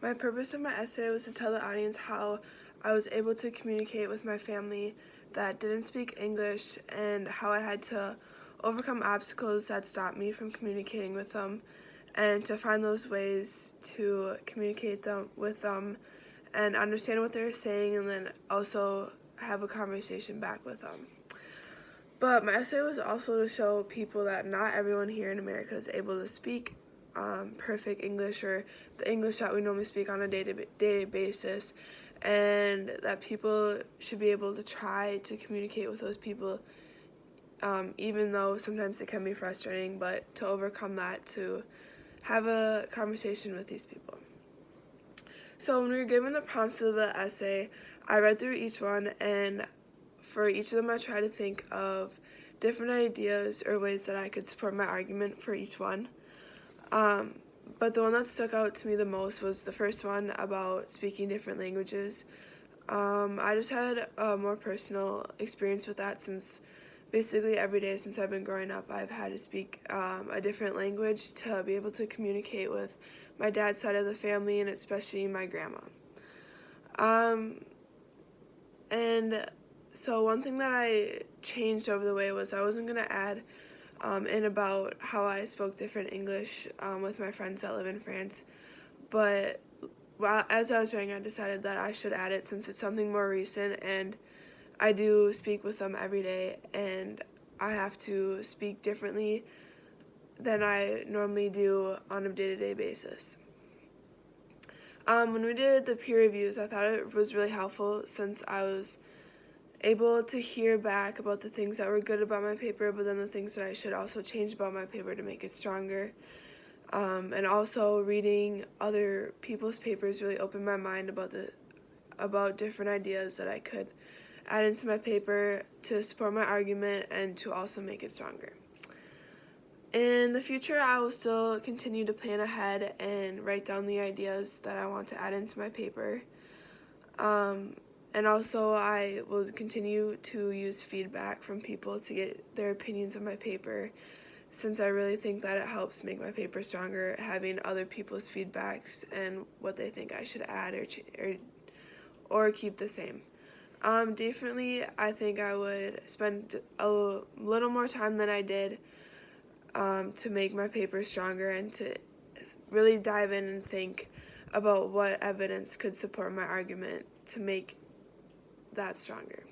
My purpose of my essay was to tell the audience how I was able to communicate with my family that didn't speak English and how I had to overcome obstacles that stopped me from communicating with them and to find those ways to communicate with them and understand what they're saying and then also have a conversation back with them. But my essay was also to show people that not everyone here in America is able to speak perfect English or the English that we normally speak on a day-to-day basis, and that people should be able to try to communicate with those people, even though sometimes it can be frustrating, but to overcome that, to have a conversation with these people. So when we were given the prompts of the essay, I read through each one, and for each of them I tried to think of different ideas or ways that I could support my argument for each one. But the one that stuck out to me the most was the first one about speaking different languages. I just had a more personal experience with that since basically every day since I've been growing up I've had to speak a different language to be able to communicate with my dad's side of the family and especially my grandma. And so one thing that I changed over the way was I wasn't going to add in about how I spoke different English with my friends that live in France. But as I was writing, I decided that I should add it since it's something more recent, and I do speak with them every day, and I have to speak differently than I normally do on a day-to-day basis. When we did the peer reviews, I thought it was really helpful since I was able to hear back about the things that were good about my paper, but then the things that I should also change about my paper to make it stronger. And also reading other people's papers really opened my mind about different ideas that I could add into my paper to support my argument and to also make it stronger. In the future, I will still continue to plan ahead and write down the ideas that I want to add into my paper. And also, I will continue to use feedback from people to get their opinions of my paper, since I really think that it helps make my paper stronger, having other people's feedbacks and what they think I should add or keep the same. Definitely, I think I would spend a little more time than I did to make my paper stronger and to really dive in and think about what evidence could support my argument to make that stronger.